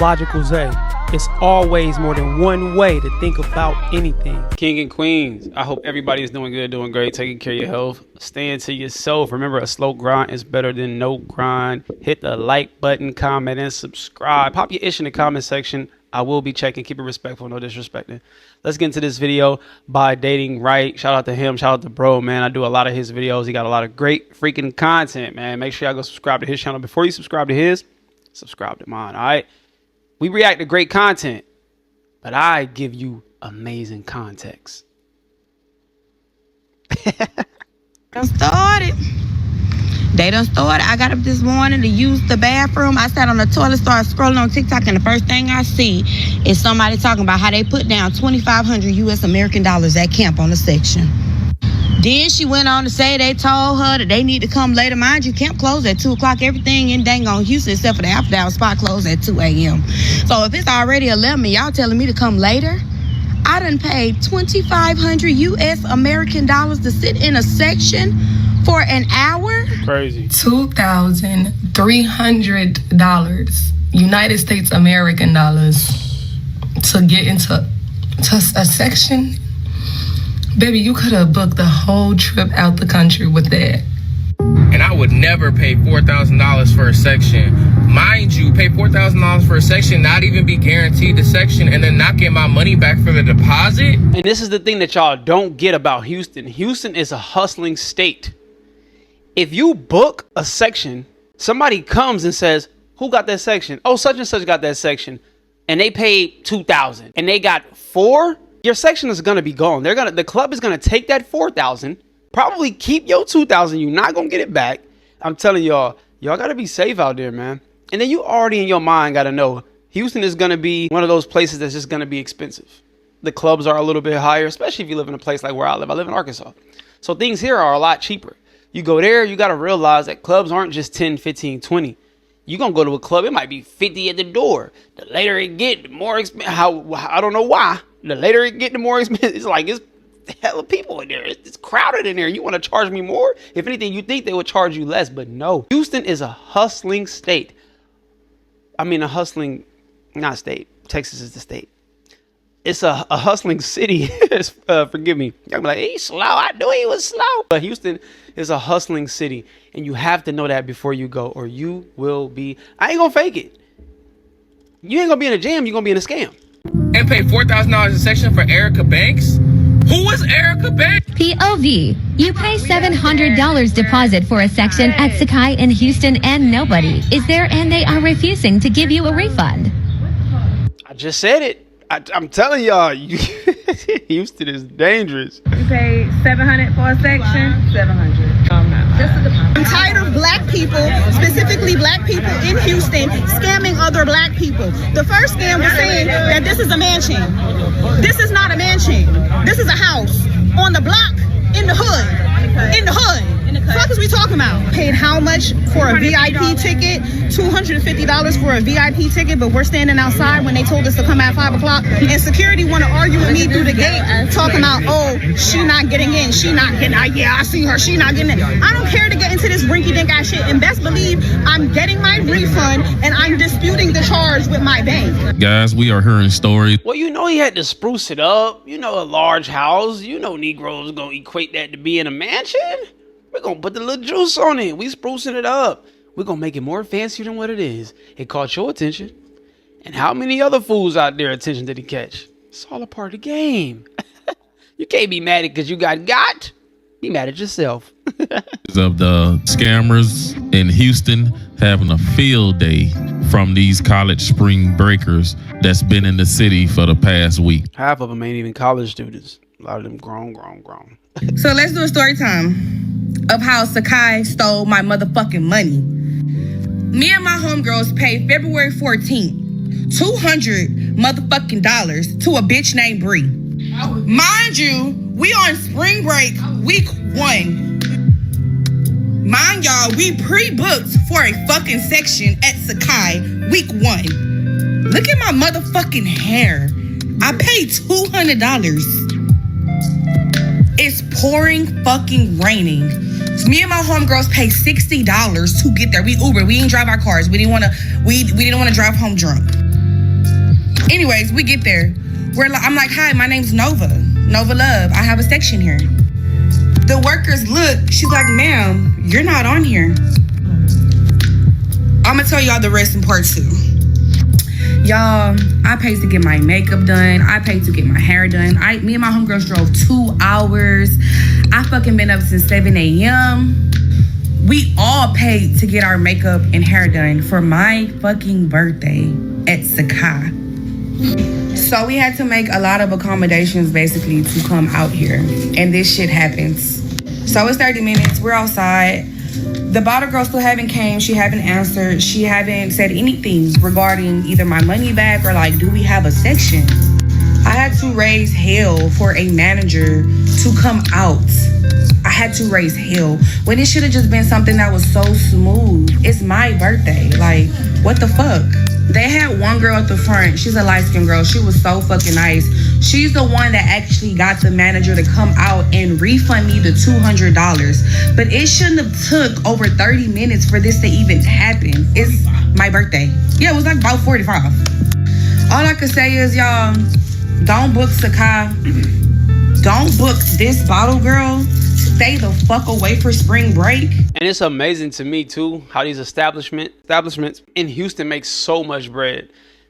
Logical Zay. It's always more than one way to think about anything. King and queens, I hope everybody is doing good, doing great, taking care of your health, staying to yourself. Remember, a slow grind is better than no grind. Hit the like button, comment, and subscribe. Pop your ish in the comment section. I will be checking. Keep it respectful, no disrespecting. Let's get into this video by Dating Right. Shout out to him. Shout out to bro, man. I do a lot of his videos. He got a lot of great freaking content, man. Make sure y'all go subscribe to his channel. Before you subscribe to his, subscribe to mine, all right? We react to great content, but I give you amazing context. Done started. They done started. I got up this morning to use the bathroom. I sat on the toilet, started scrolling on TikTok, and the first thing I see is somebody talking about how they put down $2,500 US American dollars at camp on the section. Then she went on to say they told her that they need to come later. Mind you, camp closed at 2 o'clock. Everything in dang on Houston except for the after hour spot closed at 2 a.m. So if it's already 11, y'all telling me to come later? I done paid $2,500 US American dollars to sit in a section for an hour? Crazy. $2,300 United States American dollars to get into a section. Baby, you could have booked the whole trip out the country with that. And I would never pay $4,000 for a section. Mind you, pay $4,000 for a section, not even be guaranteed the section, and then not get my money back for the deposit. And this is the thing that y'all don't get about Houston. Houston is a hustling state. If you book a section, somebody comes and says, who got that section? Oh, such and such got that section. And they paid $2,000 and they got 4. Your section is gonna be gone. The club is gonna take that $4,000, probably keep your $2,000. You're not gonna get it back. I'm telling y'all gotta be safe out there, man. And then you already in your mind gotta know Houston is gonna be one of those places that's just gonna be expensive. The clubs are a little bit higher, especially if you live in a place like where I live. I live in Arkansas. So things here are a lot cheaper. You go there, you gotta realize that clubs aren't just 10, 15, 20. You're gonna go to a club, it might be 50 at the door. The later it get, the more expensive. I don't know why. The later it get, the more expensive. It's like, it's hella people in there. It's crowded in there. You want to charge me more? If anything, you think they would charge you less, but no. Houston is a hustling state. I mean, a hustling, not state. Texas is the state. It's a hustling city. Forgive me. Y'all be like, he's slow. I knew he was slow. But Houston is a hustling city, and you have to know that before you go, or you will be, I ain't gonna fake it. You ain't gonna be in a jam, you're gonna be in a scam. And pay $4,000 a section for Erica Banks? Who is Erica Banks? POV. You pay $700 deposit for a section at Sakai in Houston and nobody is there, and they are refusing to give you a refund. I just said it. I'm telling y'all, Houston is dangerous. You pay $700 for a section? $700. I'm tired of black people, specifically black people in Houston, scamming other black people. The first scam was saying that this is a mansion. This is not a mansion. This is a house on the block in the hood. In the hood. What is we talking about? Paid how much for a VIP ticket? $250 for a VIP ticket, but we're standing outside when they told us to come at 5 o'clock. And security want to argue with me through the gate, talking about, oh, she not getting in, she not getting out. Yeah, I see her, she not getting in. I don't care to get into this rinky-dink ass shit, and best believe I'm getting my refund and I'm disputing the charge with my bank. Guys, we are hearing stories. Well, you know he had to spruce it up. You know, a large house. You know Negroes gonna equate that to being a mansion. We're gonna put the little juice on it. We sprucing it up. We're gonna make it more fancier than what it is. It caught your attention. And how many other fools out there attention did he catch? It's all a part of the game. You can't be mad at because you got. Be mad at yourself. Of the scammers in Houston having a field day from these college spring breakers that's been in the city for the past week. Half of them ain't even college students. A lot of them grown. So let's do a story time of how Sakai stole my motherfucking money. Me and my homegirls paid February 14th, $200 motherfucking dollars to a bitch named Bree. Mind you, we on spring break week 1. Mind y'all, we pre-booked for a fucking section at Sakai week 1. Look at my motherfucking hair. I paid $200. It's pouring fucking raining. So me and my homegirls paid $60 to get there. We Uber. We didn't drive our cars. We didn't want to drive home drunk. Anyways, we get there. I'm like, hi, my name's Nova Love. I have a section here. The workers look. She's like, ma'am, you're not on here. I'm gonna tell y'all the rest in part 2. Y'all, I paid to get my makeup done. I paid to get my hair done. Me and my homegirls drove 2 hours. I fucking been up since 7 a.m. We all paid to get our makeup and hair done for my fucking birthday at Sakai. So we had to make a lot of accommodations basically to come out here. And this shit happens. So it's 30 minutes. We're outside. The bottle girl still haven't came. She haven't answered. She haven't said anything regarding either my money back or like, do we have a section? I had to raise hell for a manager to come out. I had to raise hell when it should have just been something that was so smooth. It's my birthday. Like, what the fuck? They had one girl at the front. She's a light-skinned girl. She was so fucking nice. She's the one that actually got the manager to come out and refund me the $200. But it shouldn't have took over 30 minutes for this to even happen. It's my birthday. Yeah, it was like about 45. All I can say is, y'all, don't book Sakai. Don't book this bottle girl. Stay the fuck away for spring break. And it's amazing to me too how these establishments in Houston make so much bread.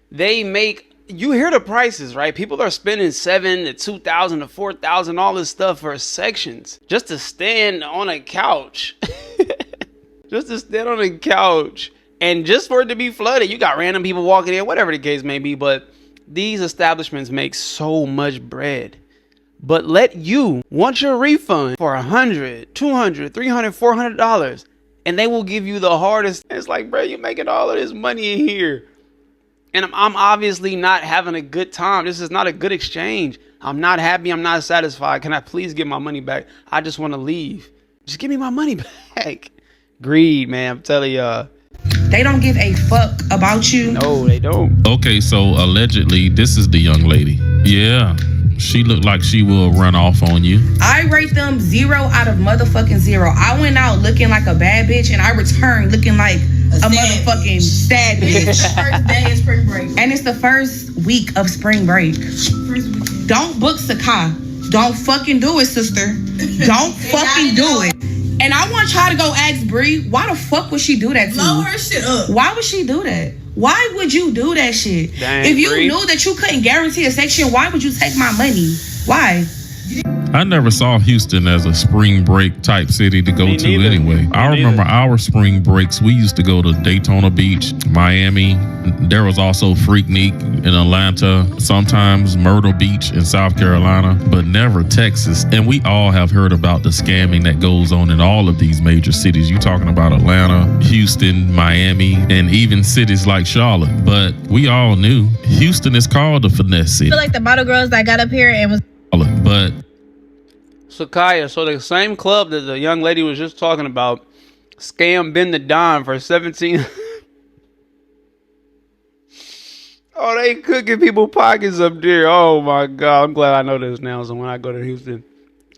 They make, you hear the prices, right? People are spending $7,000 to $2,000 to $4,000, all this stuff for sections just to stand on a couch. Just to stand on a couch and just for it to be flooded. You got random people walking in, whatever the case may be, but these establishments make so much bread. But let you want your refund for $100, $200, $300, $400, and they will give you the hardest. It's like, bro, you're making all of this money in here, and I'm obviously not having a good time. This is not a good exchange. I'm not happy. I'm not satisfied. Can I please get my money back? I just want to leave. Just give me my money back. Greed, man. I'm telling y'all. They don't give a fuck about you. No, they don't. Okay, so allegedly, this is the young lady. Yeah. She looked like she will run off on you. I rate them 0 out of motherfucking 0. I went out looking like a bad bitch and I returned looking like a motherfucking sad bitch. First day of spring break. And it's the first week of spring break. Don't book Sakai. Don't fucking do it, sister. Don't fucking do it. And I want y'all to go ask Bree, why the fuck would she do that to Blow me? her shit up. Why would she do that? Why would you do that shit? Dang, if you Bree. knew that you couldn't guarantee a section, why would you take my money? Why? I never saw Houston as a spring break type city to go Me to neither. anyway. I Me remember neither. our spring breaks. We used to go to Daytona Beach, Miami. There was also Freaknik in Atlanta, sometimes Myrtle Beach in South Carolina, but never Texas. And we all have heard about the scamming that goes on in all of these major cities. You're talking about Atlanta, Houston, Miami, and even cities like Charlotte. But we all knew Houston is called the finesse city. I feel like the bottle girls that got up here and was But Sakaya, so the same club that the young lady was just talking about scammed Ben the Don for 17. Oh, they cooking people pockets up there. Oh my God, I'm glad I know this now. So when I go to Houston,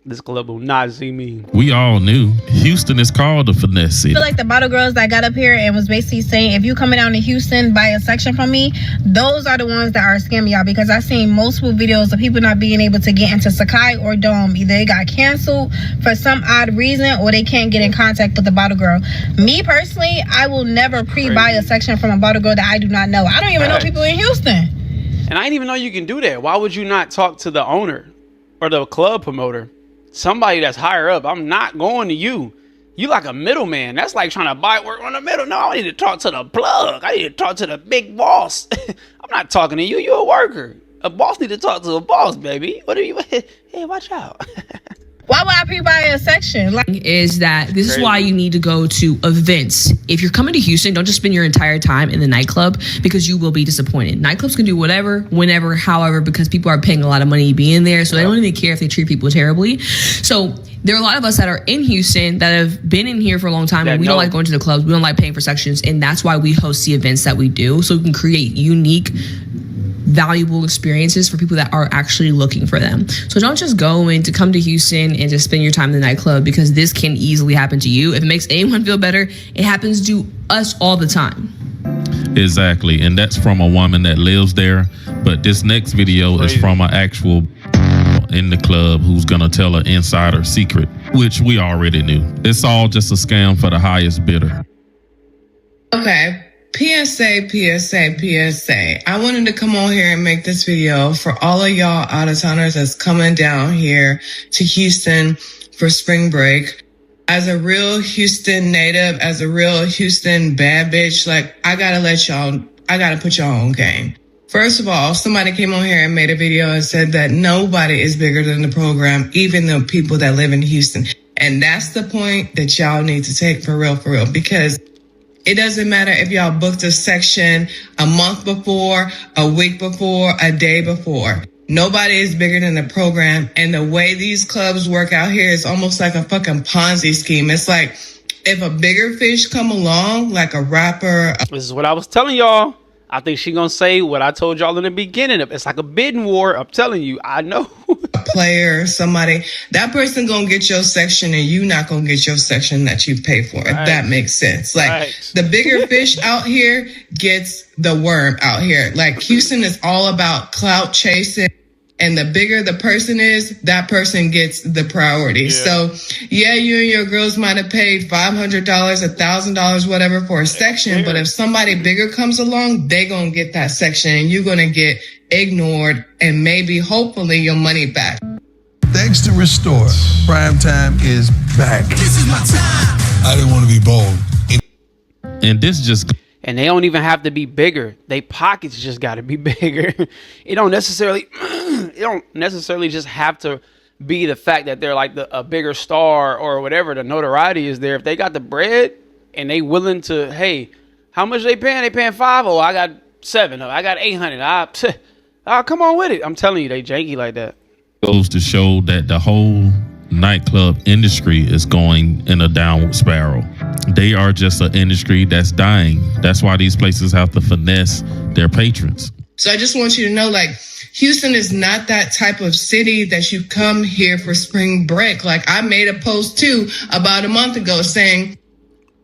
this club will not see me. we all knew Houston is called the finesse city. I feel like the bottle girls that got up here and was basically saying, if you coming down to Houston, buy a section from me, those are the ones that are scamming y'all, because I've seen multiple videos of people not being able to get into Sakai or Dome. Either they got canceled for some odd reason or they can't get in contact with the bottle girl. Me personally, I will never pre-buy a section from a bottle girl that I do not know. I don't even know people in Houston. And I didn't even know you can do that. Why would you not talk to the owner or the club promoter? Somebody that's higher up. I'm not going to you. You like a middleman. That's like trying to buy work on the middle. No, I need to talk to the plug. I need to talk to the big boss. I'm not talking to you. You're a worker. A boss need to talk to a boss, baby. What are you? Hey, watch out. Why would I pre-buy a section? Like, is that this is Crazy. why you need to go to events. If you're coming to Houston, don't just spend your entire time in the nightclub, because you will be disappointed. Nightclubs can do whatever, whenever, however, because people are paying a lot of money to be in there, so they don't even care if they treat people terribly. So there are a lot of us that are in Houston that have been in here for a long time, and we don't like going to the clubs. We don't like paying for sections, and that's why we host the events that we do, so we can create unique, valuable experiences for people that are actually looking for them. So don't just go in to come to Houston and just spend your time in the nightclub, because this can easily happen to you. If it makes anyone feel better, it happens to us all the time. Exactly, and that's from a woman that lives there. But this next video is from an actual in the club who's gonna tell an insider secret, which we already knew. It's all just a scam for the highest bidder. Okay. PSA. I wanted to come on here and make this video for all of y'all out-of-towners that's coming down here to Houston for spring break. As a real Houston native, as a real Houston bad bitch, like, I gotta put y'all on game. First of all, somebody came on here and made a video and said that nobody is bigger than the program, even the people that live in Houston. And that's the point that y'all need to take for real, because it doesn't matter if y'all booked a section a month before, a week before, a day before. Nobody is bigger than the program. And the way these clubs work out here is almost like a fucking Ponzi scheme. It's like if a bigger fish come along, like a rapper. This is what I was telling y'all. I think she gonna say what I told y'all in the beginning. It's like a bidding war. I'm telling you, I know. A player, somebody, that person gonna get your section and you not gonna get your section that you pay for. If that makes sense. Like the bigger fish out here gets the worm out here. Like Houston is all about clout chasing. And the bigger the person is, that person gets the priority. Yeah. So, yeah, you and your girls might have paid $500, $1,000, whatever for a section. But if somebody bigger comes along, they gonna get that section and you're gonna get ignored and maybe, hopefully, your money back. Thanks to Restore, Primetime is back. This is my time. I didn't want to be bold. And this just... And they don't even have to be bigger. They pockets just got to be bigger. It don't necessarily just have to be the fact that they're like a bigger star or whatever. The notoriety is there. If they got the bread and they willing to, hey, how much they paying? They paying $5. Oh, I got $7. I got $800. Come on with it. I'm telling you, they janky like that. Goes to show that the whole nightclub industry is going in a downward spiral. They are just an industry that's dying. That's why these places have to finesse their patrons. So I just want you to know, like, Houston is not that type of city that you come here for spring break. Like, I made a post too about a month ago saying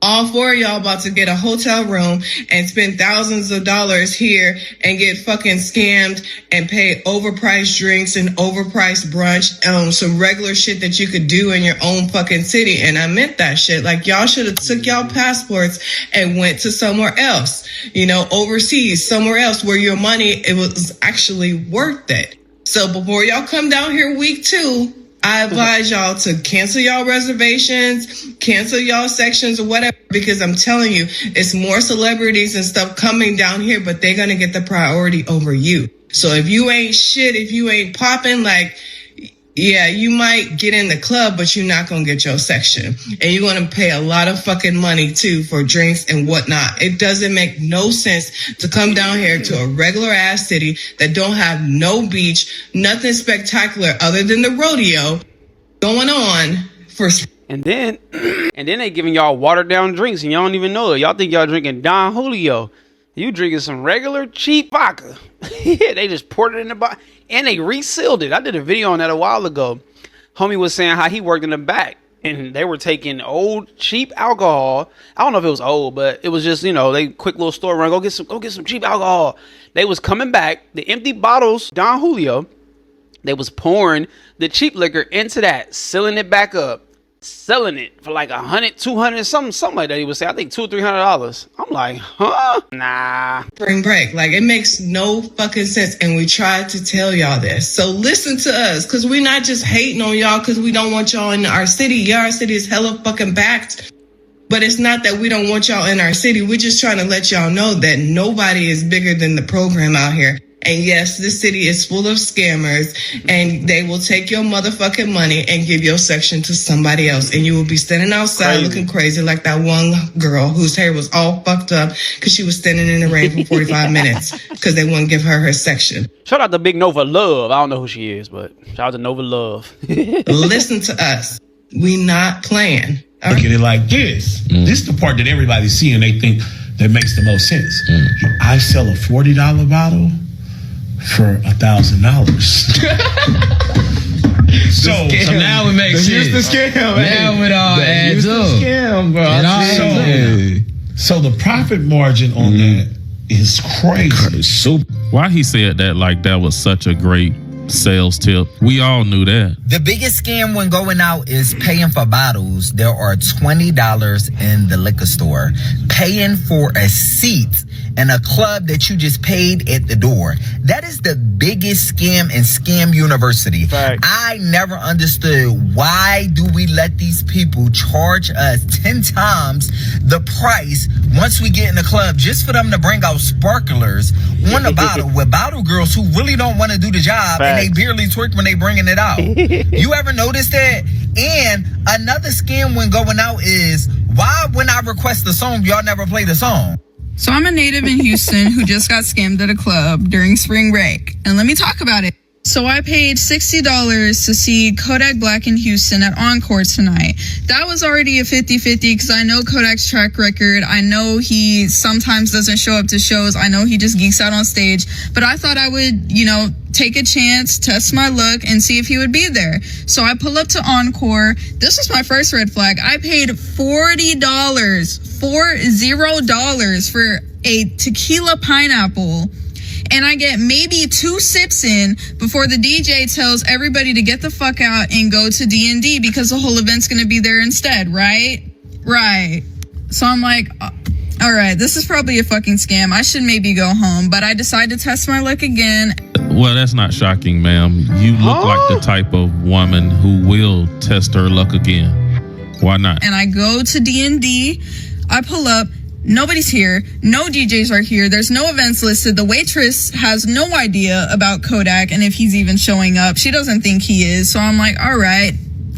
all four of y'all about to get a hotel room and spend thousands of dollars here and get fucking scammed and pay overpriced drinks and overpriced brunch, some regular shit that you could do in your own fucking city. And I meant that shit. Like, y'all should have took y'all passports and went to somewhere else, overseas, somewhere else where your money, it was actually worth it. So before y'all come down here week 2, I advise y'all to cancel y'all reservations, cancel y'all sections or whatever, because I'm telling you, it's more celebrities and stuff coming down here, but they're going to get the priority over you. So if you ain't shit, if you ain't popping, like, yeah, you might get in the club, but you're not going to get your section. And you're going to pay a lot of fucking money, too, for drinks and whatnot. It doesn't make no sense to come down here to a regular-ass city that don't have no beach, nothing spectacular other than the rodeo going on for... And then they giving y'all watered-down drinks, and y'all don't even know it. Y'all think y'all drinking Don Julio. You drinking some regular cheap vodka. They just poured it in the bottle. And they resealed it. I did a video on that a while ago. Homie was saying how he worked in the back. And they were taking old, cheap alcohol. I don't know if it was old, but it was just, they quick little store run. Go get some cheap alcohol. They was coming back. The empty bottles, Don Julio. They was pouring the cheap liquor into that. Sealing it back up. Selling it for like $100, $200, something like that. He would say, I think $200, $300. I'm like, huh? Nah. Spring break, like, it makes no fucking sense, and we tried to tell y'all this. So listen to us, because we're not just hating on y'all because we don't want y'all in our city. Yeah, our city is hella fucking packed, but it's not that we don't want y'all in our city. We're just trying to let y'all know that nobody is bigger than the program out here. And yes, this city is full of scammers, and they will take your motherfucking money and give your section to somebody else. And you will be standing outside looking crazy like that one girl whose hair was all fucked up because she was standing in the rain for 45 minutes because they wouldn't give her section. Shout out to Big Nova Love. I don't know who she is, but shout out to Nova Love. Listen to us. We not playing. Look at it like this. This is the part that everybody see and they think that makes the most sense. I sell a $40 bottle for $1,000. So now it makes sense. Here's the scam. Now it all adds up. Scam, bro. So the profit margin on that is crazy. Why he said that like that was such a great sales tip? We all knew that. The biggest scam when going out is paying for bottles. There are $20 in the liquor store. Paying for a seat in a club that you just paid at the door. That is the biggest scam in Scam University. Right. I never understood, why do we let these people charge us 10 times the price once we get in the club just for them to bring out sparklers on the bottle with bottle girls who really don't want to do the job. And they barely twerk when they bringing it out. You ever notice that? And another scam when going out is, why when I request the song, y'all never play the song? So I'm a native in Houston who just got scammed at a club during spring break. And let me talk about it. So I paid $60 to see Kodak Black in Houston at Encore tonight. That was already a 50-50 because I know Kodak's track record. I know he sometimes doesn't show up to shows. I know he just geeks out on stage. But I thought I would, take a chance, test my luck, and see if he would be there. So I pull up to Encore. This was my first red flag. I paid $40 for a tequila pineapple. And I get maybe 2 sips in before the DJ tells everybody to get the fuck out and go to D&D because the whole event's going to be there instead, right? Right. So I'm like, all right, this is probably a fucking scam. I should maybe go home. But I decide to test my luck again. Well, that's not shocking, ma'am. You look like the type of woman who will test her luck again. Why not? And I go to D&D. I pull up. Nobody's here. No DJs are here. There's no events listed. The waitress has no idea about Kodak and if he's even showing up. She doesn't think he is. So I'm like, all right,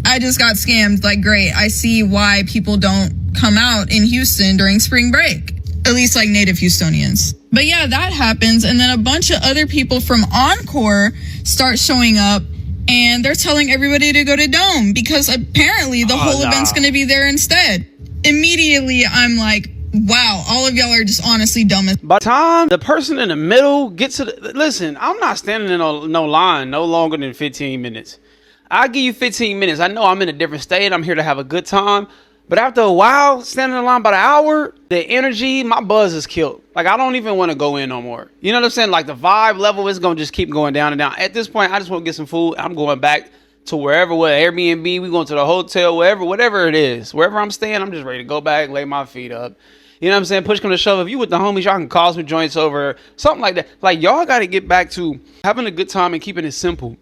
I just got scammed. Like, great. I see why people don't come out in Houston during spring break. At least like native Houstonians. But yeah, that happens. And then a bunch of other people from Encore start showing up. And they're telling everybody to go to Dome because apparently the whole event's going to be there instead. Immediately, I'm like, wow, all of y'all are just honestly dumb as. By the time the person in the middle gets to listen, I'm not standing in no line no longer than 15 minutes. I'll give you 15 minutes. I know I'm in a different state. I'm here to have a good time. But after a while, standing in line by the hour, the energy, my buzz is killed. Like, I don't even want to go in no more. You know what I'm saying? Like, the vibe level is going to just keep going down and down. At this point, I just want to get some food. I'm going back to wherever, Airbnb, we going to the hotel, whatever it is. Wherever I'm staying, I'm just ready to go back, lay my feet up. You know what I'm saying? Push come to shove. If you with the homies, y'all can call some joints over, something like that. Like, y'all got to get back to having a good time and keeping it simple.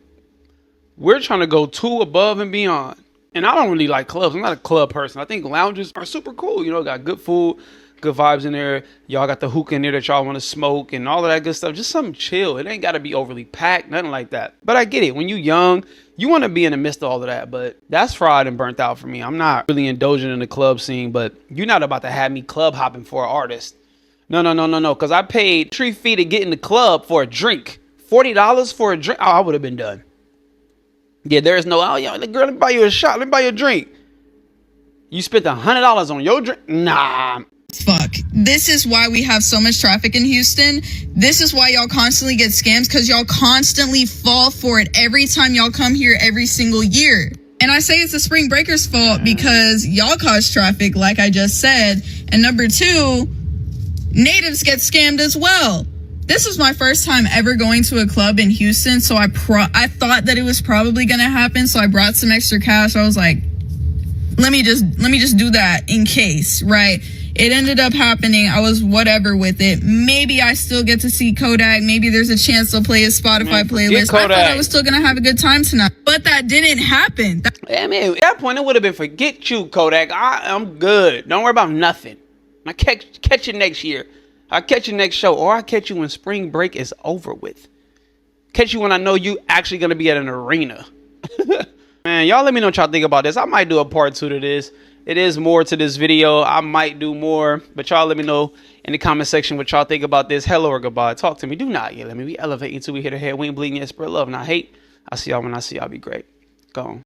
We're trying to go too above and beyond. And I don't really like clubs. I'm not a club person. I think lounges are super cool. Got good food, good vibes in there. Y'all got the hookah in there that y'all want to smoke and all of that good stuff. Just something chill. It ain't got to be overly packed, nothing like that. But I get it. When you young, you want to be in the midst of all of that. But that's fried and burnt out for me. I'm not really indulging in the club scene, but you're not about to have me club hopping for an artist. No. Because I paid 3 feet to get in the club for a drink. $40 for a drink. Oh, I would have been done. Yeah, there's no, the girl, let me buy you a shot. Let me buy you a drink. You spent $100 on your drink? Nah. Fuck. This is why we have so much traffic in Houston. This is why y'all constantly get scams, because y'all constantly fall for it every time y'all come here every single year. And I say it's the spring breakers' fault because y'all cause traffic, like I just said. And number 2, natives get scammed as well. This was my first time ever going to a club in Houston, so I thought that it was probably gonna happen. So I brought some extra cash. I was like, let me just do that in case, right? It ended up happening. I was whatever with it. Maybe I still get to see Kodak. Maybe there's a chance they'll play his Spotify playlist. I thought I was still gonna have a good time tonight, but that didn't happen. At that point, it would have been forget you, Kodak. I'm good. Don't worry about nothing. I catch you next year. I'll catch you next show, or I'll catch you when spring break is over with. Catch you when I know you actually going to be at an arena. Man, y'all let me know what y'all think about this. I might do a part 2 to this. It is more to this video. I might do more, but y'all let me know in the comment section what y'all think about this. Hello or goodbye. Talk to me. Do not yell at me. We elevate until we hit a head. We ain't bleeding yet. Spread love, not hate. I'll see y'all when I see y'all. Be great. Go on.